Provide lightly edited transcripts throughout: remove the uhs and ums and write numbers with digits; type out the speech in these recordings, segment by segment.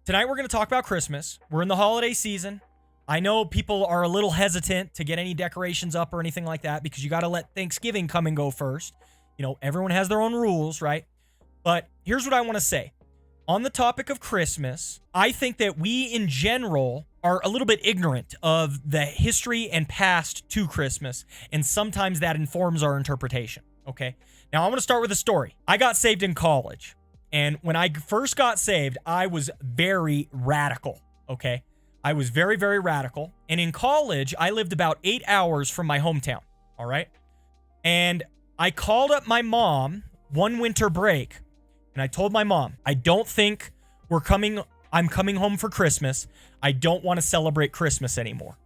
Tonight we're going to talk about Christmas. We're in the holiday season. I know people are a little hesitant to get any decorations up or anything like that because you got to let Thanksgiving come and go first. You know, everyone has their own rules, right? But here's what I want to say. On the topic of Christmas, I think that we in general are a little bit ignorant of the history and past to Christmas, and sometimes that informs our interpretation, okay? Now, I'm going to start with a story. I got saved in college, and when I first got saved, I was very radical, okay? I was very, very radical, and in college, I lived about 8 hours from my hometown, all right? And I called up my mom one winter break, and I told my mom, I don't think I'm coming home for Christmas. I don't want to celebrate Christmas anymore.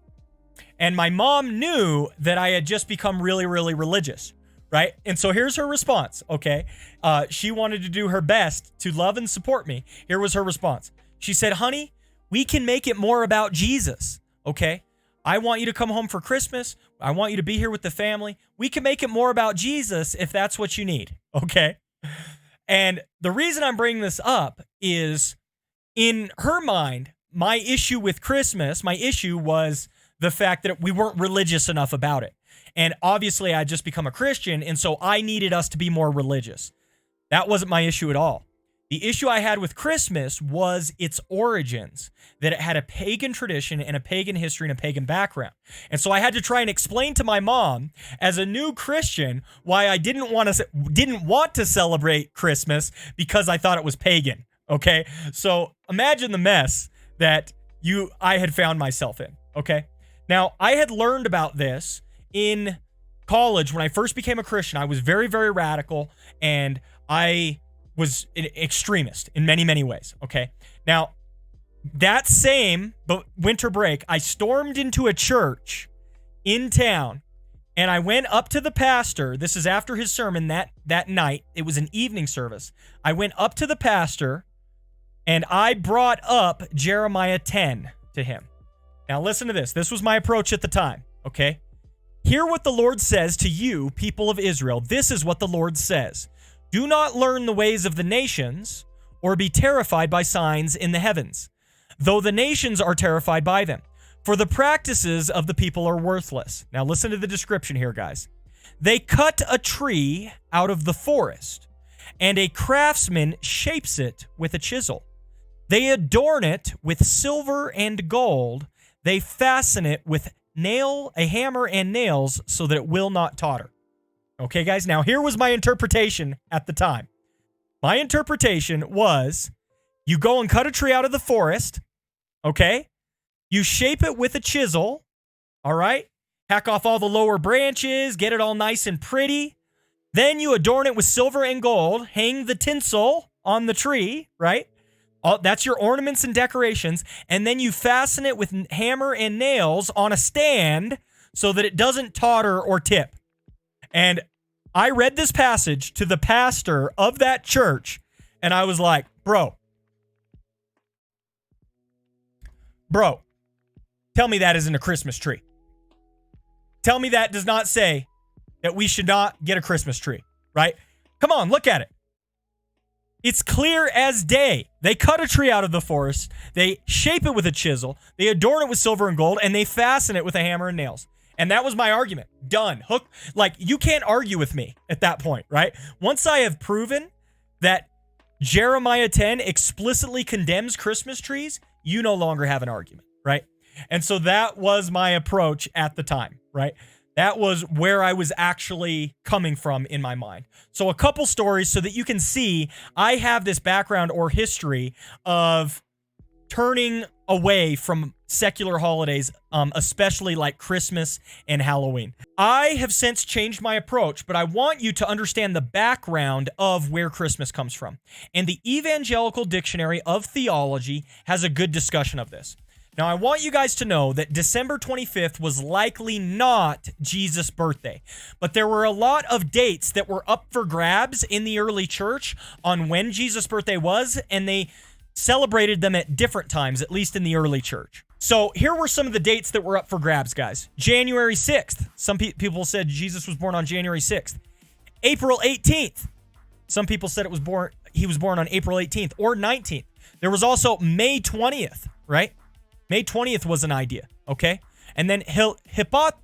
And my mom knew that I had just become really, really religious, right? And so here's her response, okay? She wanted to do her best to love and support me. Here was her response. She said, honey, we can make it more about Jesus, okay? I want you to come home for Christmas. I want you to be here with the family. We can make it more about Jesus if that's what you need, okay? And the reason I'm bringing this up is, in her mind, my issue with Christmas, my issue was the fact that we weren't religious enough about it. And obviously, I'd just become a Christian, and so I needed us to be more religious. That wasn't my issue at all. The issue I had with Christmas was its origins, that it had a pagan tradition and a pagan history and a pagan background. And so I had to try and explain to my mom, as a new Christian, why I didn't want to celebrate Christmas because I thought it was pagan. Okay? So imagine the mess that I had found myself in. Okay? Now, I had learned about this in college. When I first became a Christian, I was very, very radical, and I was an extremist in many, many ways, okay? Now, that same winter break, I stormed into a church in town, and I went up to the pastor. This is after his sermon that night. It was an evening service. I went up to the pastor, and I brought up Jeremiah 10 to him. Now, listen to this. This was my approach at the time, okay? Hear what the Lord says to you, people of Israel. This is what the Lord says. Do not learn the ways of the nations, or be terrified by signs in the heavens, though the nations are terrified by them. For the practices of the people are worthless. Now listen to the description here, guys. They cut a tree out of the forest, and a craftsman shapes it with a chisel. They adorn it with silver and gold. They fasten it with a hammer and nails so that it will not totter. Okay, guys, now here was my interpretation at the time. My interpretation was, you go and cut a tree out of the forest, okay? You shape it with a chisel, all right? Hack off all the lower branches, get it all nice and pretty. Then you adorn it with silver and gold, hang the tinsel on the tree, right? That's your ornaments and decorations. And then you fasten it with hammer and nails on a stand so that it doesn't totter or tip. And I read this passage to the pastor of that church, and I was like, bro, tell me that isn't a Christmas tree. Tell me that does not say that we should not get a Christmas tree, right? Come on, look at it. It's clear as day. They cut a tree out of the forest, they shape it with a chisel, they adorn it with silver and gold, and they fasten it with a hammer and nails. And that was my argument. Done. Hook. Like, you can't argue with me at that point, right? Once I have proven that Jeremiah 10 explicitly condemns Christmas trees, you no longer have an argument, right? And so that was my approach at the time, right? That was where I was actually coming from in my mind. So a couple stories so that you can see I have this background or history of turning away from secular holidays, especially like Christmas and Halloween. I have since changed my approach, but I want you to understand the background of where Christmas comes from. And the Evangelical Dictionary of Theology has a good discussion of this. Now, I want you guys to know that December 25th was likely not Jesus' birthday, but there were a lot of dates that were up for grabs in the early church on when Jesus' birthday was, and they celebrated them at different times, at least in the early church. So here were some of the dates that were up for grabs, guys. January 6th. Some people said Jesus was born on January 6th. April 18th. Some people said he was born on April 18th or 19th. There was also May 20th, right? May 20th was an idea, okay? And then Hippolytus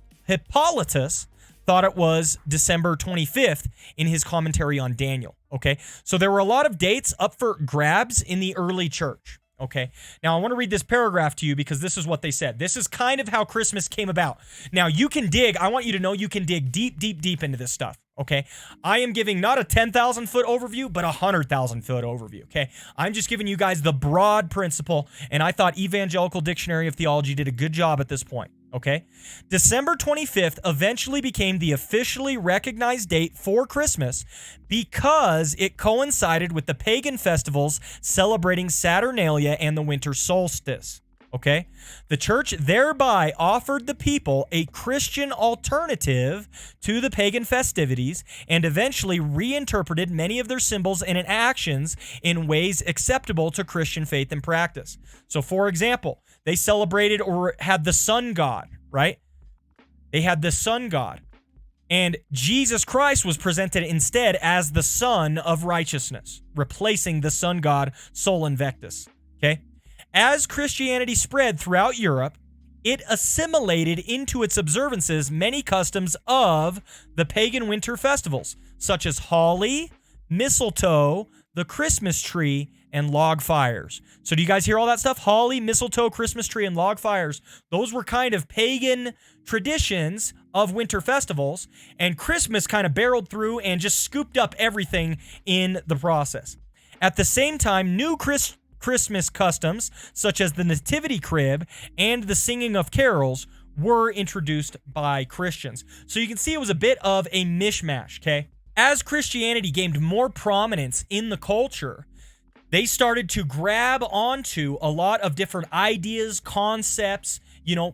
thought it was December 25th in his commentary on Daniel, okay? So there were a lot of dates up for grabs in the early church, okay? Now, I want to read this paragraph to you because this is what they said. This is kind of how Christmas came about. Now, you can dig, I want you to know you can dig deep, deep, deep into this stuff, okay? I am giving not a 10,000-foot overview, but a 100,000-foot overview, okay? I'm just giving you guys the broad principle, and I thought Evangelical Dictionary of Theology did a good job at this point, okay? December 25th eventually became the officially recognized date for Christmas because it coincided with the pagan festivals celebrating Saturnalia and the winter solstice, okay? The church thereby offered the people a Christian alternative to the pagan festivities and eventually reinterpreted many of their symbols and actions in ways acceptable to Christian faith and practice. So, for example, they celebrated or had the sun god, right? They had the sun god. And Jesus Christ was presented instead as the Son of Righteousness, replacing the sun god Sol Invictus, okay? As Christianity spread throughout Europe, it assimilated into its observances many customs of the pagan winter festivals, such as holly, mistletoe, the Christmas tree, and log fires. So do you guys hear all that stuff? Holly, mistletoe, Christmas tree, and log fires. Those were kind of pagan traditions of winter festivals, and Christmas kind of barreled through and just scooped up everything in the process. At the same time, new Christmas customs, such as the nativity crib and the singing of carols, were introduced by Christians. So you can see it was a bit of a mishmash, okay? As Christianity gained more prominence in the culture, they started to grab onto a lot of different ideas, concepts,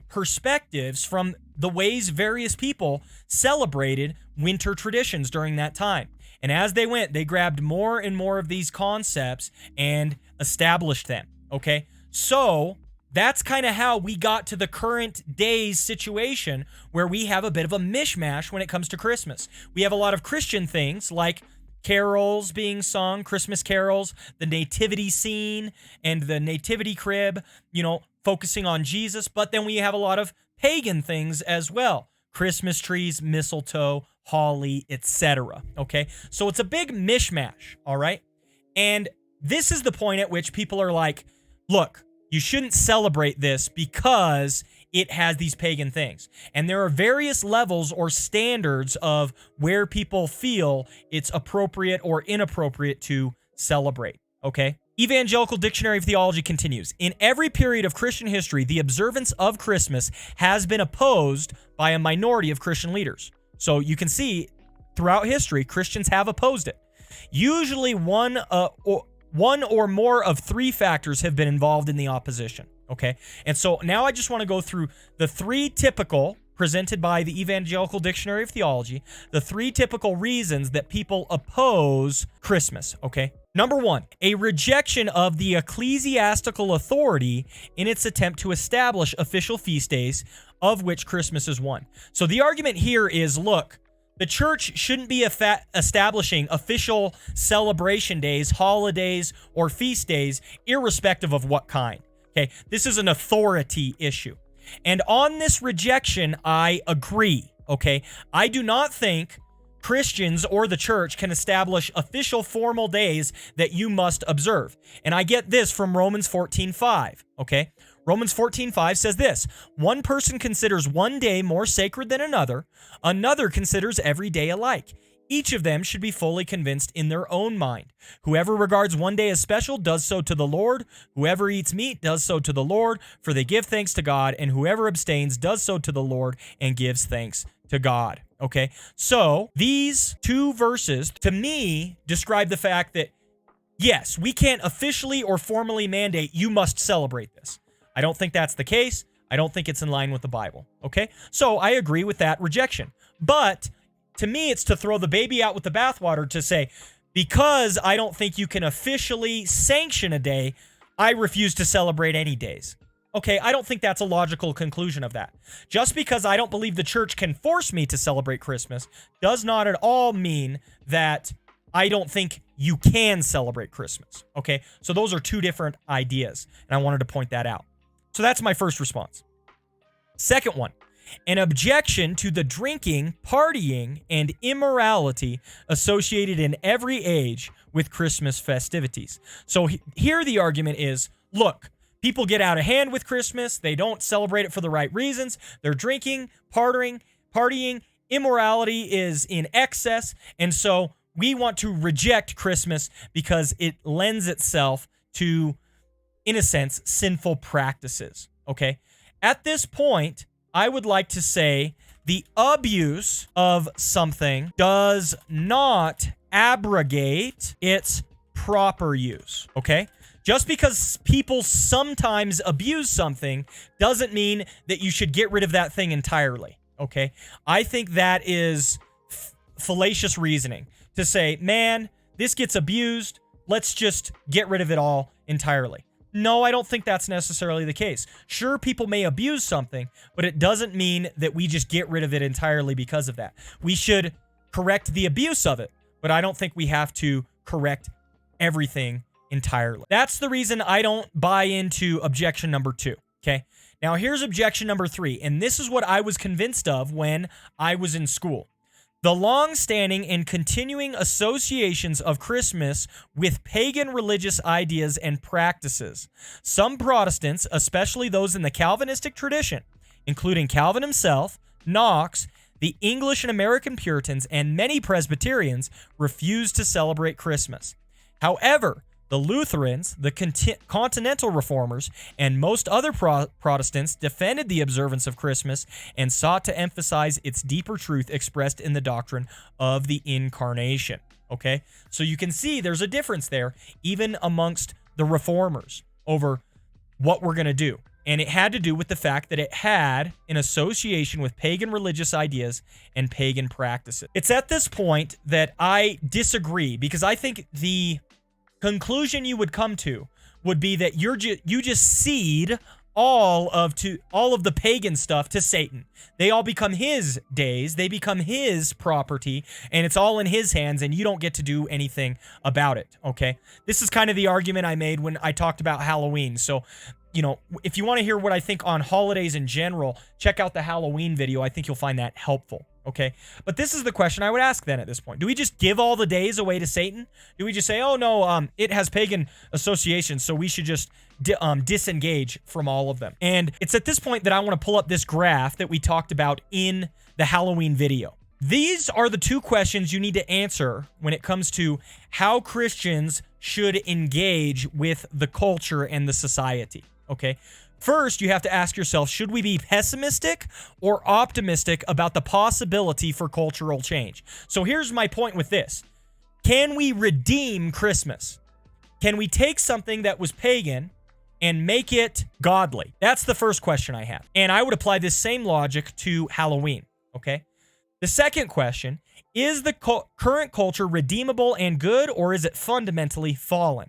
perspectives from the ways various people celebrated winter traditions during that time. And as they went, they grabbed more and more of these concepts and established them, okay? So that's kind of how we got to the current day's situation where we have a bit of a mishmash when it comes to Christmas. We have a lot of Christian things like carols being sung, Christmas carols, the nativity scene and the nativity crib, focusing on Jesus. But then we have a lot of pagan things as well. Christmas trees, mistletoe, holly, etc. Okay? So it's a big mishmash, all right? And this is the point at which people are like, look, you shouldn't celebrate this because it has these pagan things. And there are various levels or standards of where people feel it's appropriate or inappropriate to celebrate, okay? Evangelical Dictionary of Theology continues. In every period of Christian history, the observance of Christmas has been opposed by a minority of Christian leaders. So you can see throughout history, Christians have opposed it. Usually one or more of three factors have been involved in the opposition, okay? And so now I just want to go through the three typical, presented by the Evangelical Dictionary of Theology, the three typical reasons that people oppose Christmas, okay? Number one, a rejection of the ecclesiastical authority in its attempt to establish official feast days, of which Christmas is one. So the argument here is, look, the church shouldn't be establishing official celebration days, holidays, or feast days, irrespective of what kind. Okay, this is an authority issue. And on this rejection, I agree, okay? I do not think Christians or the church can establish official formal days that you must observe. And I get this from Romans 14:5, okay? Romans 14:5 says this: one person considers one day more sacred than another considers every day alike. Each of them should be fully convinced in their own mind. Whoever regards one day as special does so to the Lord. Whoever eats meat does so to the Lord, for they give thanks to God. And whoever abstains does so to the Lord and gives thanks to God. Okay, so these two verses, to me, describe the fact that, yes, we can't officially or formally mandate you must celebrate this. I don't think that's the case. I don't think it's in line with the Bible, okay? So I agree with that rejection. But to me, it's to throw the baby out with the bathwater to say, because I don't think you can officially sanction a day, I refuse to celebrate any days. Okay, I don't think that's a logical conclusion of that. Just because I don't believe the church can force me to celebrate Christmas does not at all mean that I don't think you can celebrate Christmas. Okay, so those are two different ideas, and I wanted to point that out. So that's my first response. Second one, an objection to the drinking, partying, and immorality associated in every age with Christmas festivities. So here the argument is, look, people get out of hand with Christmas. They don't celebrate it for the right reasons. They're drinking, partying. Immorality is in excess. And so we want to reject Christmas because it lends itself to, in a sense, sinful practices. Okay? At this point, I would like to say the abuse of something does not abrogate its proper use. Okay? Just because people sometimes abuse something doesn't mean that you should get rid of that thing entirely, okay? I think that is fallacious reasoning to say, man, this gets abused, let's just get rid of it all entirely. No, I don't think that's necessarily the case. Sure, people may abuse something, but it doesn't mean that we just get rid of it entirely because of that. We should correct the abuse of it, but I don't think we have to correct everything entirely. That's the reason I don't buy into objection number 2, okay? Now, here's objection number 3, and this is what I was convinced of when I was in school. The long-standing and continuing associations of Christmas with pagan religious ideas and practices. Some Protestants, especially those in the Calvinistic tradition, including Calvin himself, Knox, the English and American Puritans, and many Presbyterians, refuse to celebrate Christmas. However, the Lutherans, the Continental Reformers, and most other Protestants defended the observance of Christmas and sought to emphasize its deeper truth expressed in the doctrine of the Incarnation. Okay? So you can see there's a difference there, even amongst the Reformers, over what we're going to do. And it had to do with the fact that it had an association with pagan religious ideas and pagan practices. It's at this point that I disagree, because I think the conclusion you would come to would be that you just cede all of the pagan stuff to Satan. They all become his days, they become his property, and it's all in his hands, and you don't get to do anything about it, okay? This is kind of the argument I made when I talked about Halloween. So, you know, if you want to hear what I think on holidays in general, check out the Halloween video. I think you'll find that helpful. Okay, but this is the question I would ask then at this point. Do we just give all the days away to Satan? Do we just say, oh no, it has pagan associations, so we should just disengage from all of them? And it's at this point that I want to pull up this graph that we talked about in the Halloween video. These are the two questions you need to answer when it comes to how Christians should engage with the culture and the society. Okay. First, you have to ask yourself, should we be pessimistic or optimistic about the possibility for cultural change? So here's my point with this. Can we redeem Christmas? Can we take something that was pagan and make it godly? That's the first question I have. And I would apply this same logic to Halloween, okay? The second question, is the current culture redeemable and good, or is it fundamentally fallen?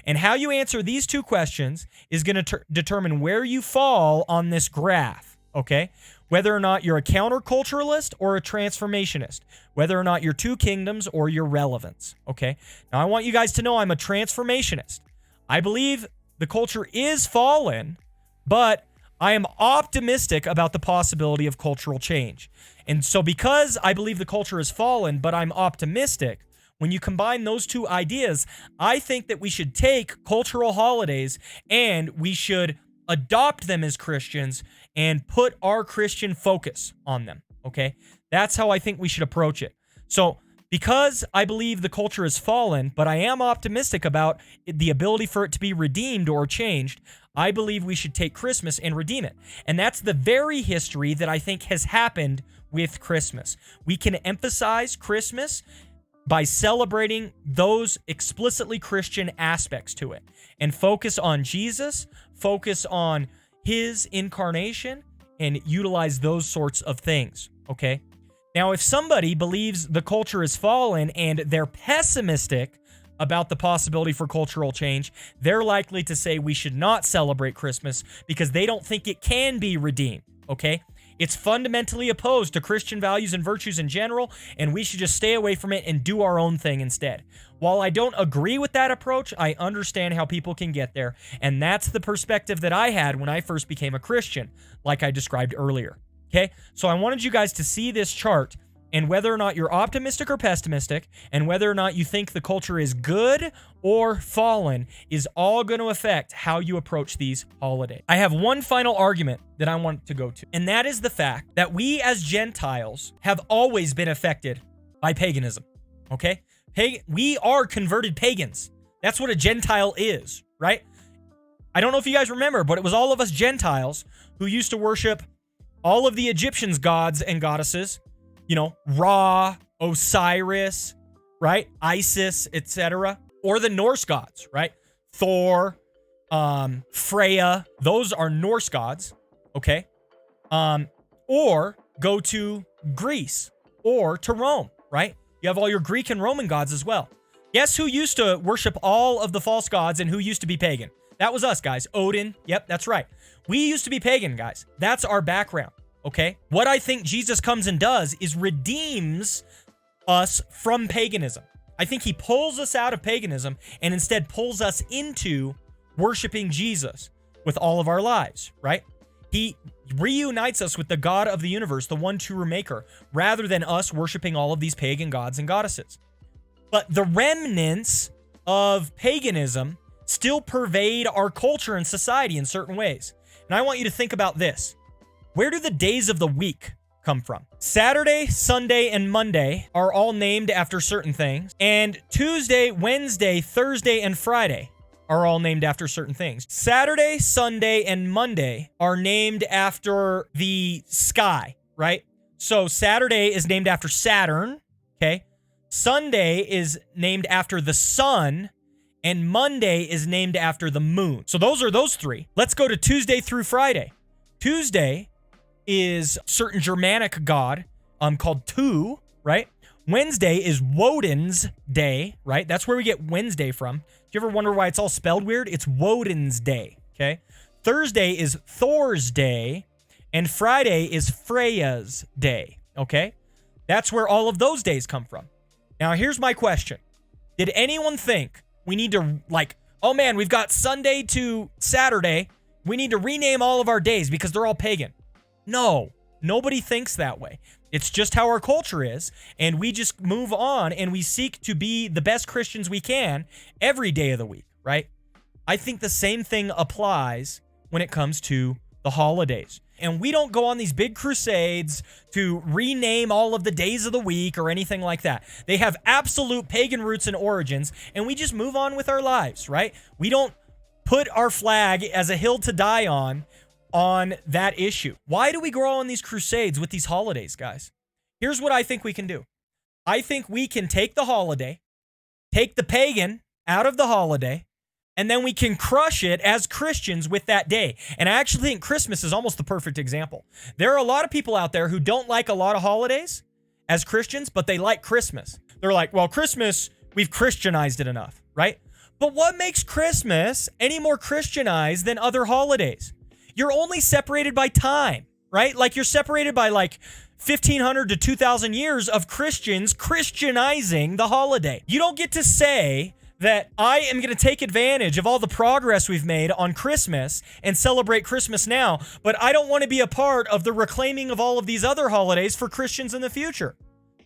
And how you answer these two questions is going to determine where you fall on this graph, okay? Whether or not you're a counterculturalist or a transformationist. Whether or not you're two kingdoms or your relevance, okay? Now, I want you guys to know I'm a transformationist. I believe the culture is fallen, but I am optimistic about the possibility of cultural change. And so because I believe the culture is fallen, but I'm optimistic, when you combine those two ideas, I think that we should take cultural holidays and we should adopt them as Christians and put our Christian focus on them, okay? That's how I think we should approach it. So because I believe the culture is fallen, but I am optimistic about the ability for it to be redeemed or changed, I believe we should take Christmas and redeem it. And that's the very history that I think has happened with Christmas. We can emphasize Christmas by celebrating those explicitly Christian aspects to it and focus on Jesus, focus on his incarnation, and utilize those sorts of things, okay? Now, if somebody believes the culture is fallen and they're pessimistic about the possibility for cultural change, they're likely to say we should not celebrate Christmas because they don't think it can be redeemed, okay? It's fundamentally opposed to Christian values and virtues in general, and we should just stay away from it and do our own thing instead. While I don't agree with that approach, I understand how people can get there, and that's the perspective that I had when I first became a Christian, like I described earlier. Okay? So I wanted you guys to see this chart, and whether or not you're optimistic or pessimistic, and whether or not you think the culture is good or fallen, is all going to affect how you approach these holidays. I have one final argument that I want to go to, and that is the fact that we as Gentiles have always been affected by paganism, okay? We are converted pagans. That's what a Gentile is, right? I don't know if you guys remember, but it was all of us Gentiles who used to worship all of the Egyptians' gods and goddesses, you know, Ra, Osiris, right? Isis, etc. Or the Norse gods, right? Thor, Freya. Those are Norse gods, okay? Or go to Greece or to Rome, right? You have all your Greek and Roman gods as well. Guess who used to worship all of the false gods and who used to be pagan? That was us, guys. Odin. Yep, that's right. We used to be pagan, guys. That's our background. Okay? What I think Jesus comes and does is redeems us from paganism. I think he pulls us out of paganism and instead pulls us into worshiping Jesus with all of our lives, right? He reunites us with the God of the universe, the one true maker, rather than us worshiping all of these pagan gods and goddesses. But the remnants of paganism still pervade our culture and society in certain ways. And I want you to think about this. Where do the days of the week come from? Saturday, Sunday, and Monday are all named after certain things. And Tuesday, Wednesday, Thursday, and Friday are all named after certain things. Saturday, Sunday, and Monday are named after the sky, right? So Saturday is named after Saturn, okay? Sunday is named after the sun, and Monday is named after the moon. So those are those three. Let's go to Tuesday through Friday. Tuesday is certain Germanic god called Tu, right? Wednesday is Woden's day, right? That's where we get Wednesday from. Do you ever wonder why it's all spelled weird? It's Woden's day, okay? Thursday is Thor's day, and Friday is Freya's day, okay? That's where all of those days come from. Now, here's my question. Did anyone think we need to, like, oh man, we've got Sunday to Saturday, we need to rename all of our days because they're all pagan? No, nobody thinks that way. It's just how our culture is, and we just move on and we seek to be the best Christians we can every day of the week, right? I think the same thing applies when it comes to the holidays. And we don't go on these big crusades to rename all of the days of the week or anything like that. They have absolute pagan roots and origins, and we just move on with our lives, right? We don't put our flag as a hill to die on that issue. Why do we go on these crusades with these holidays, guys? Here's what I think we can do. I think we can take the holiday, take the pagan out of the holiday, and then we can crush it as Christians with that day. And I actually think Christmas is almost the perfect example. There are a lot of people out there who don't like a lot of holidays as Christians, but they like Christmas. They're like, well, Christmas, we've Christianized it enough, right? But what makes Christmas any more Christianized than other holidays? You're only separated by time, right? Like you're separated by like 1,500 to 2,000 years of Christians Christianizing the holiday. You don't get to say that I am going to take advantage of all the progress we've made on Christmas and celebrate Christmas now, but I don't want to be a part of the reclaiming of all of these other holidays for Christians in the future.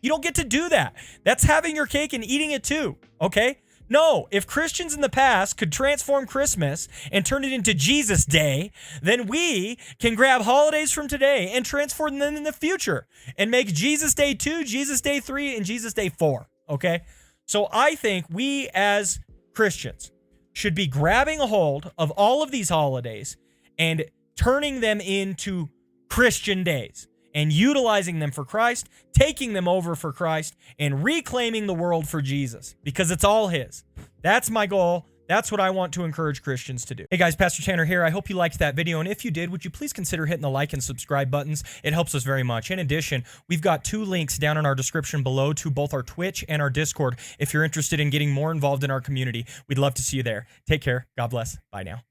You don't get to do that. That's having your cake and eating it too, okay? No, if Christians in the past could transform Christmas and turn it into Jesus Day, then we can grab holidays from today and transform them in the future and make Jesus Day 2, Jesus Day 3, and Jesus Day 4, okay? So I think we as Christians should be grabbing a hold of all of these holidays and turning them into Christian days and utilizing them for Christ, taking them over for Christ, and reclaiming the world for Jesus because it's all his. That's my goal. That's what I want to encourage Christians to do. Hey guys, Pastor Tanner here. I hope you liked that video, and if you did, would you please consider hitting the like and subscribe buttons? It helps us very much. In addition, we've got 2 links down in our description below to both our Twitch and our Discord. If you're interested in getting more involved in our community, we'd love to see you there. Take care. God bless. Bye now.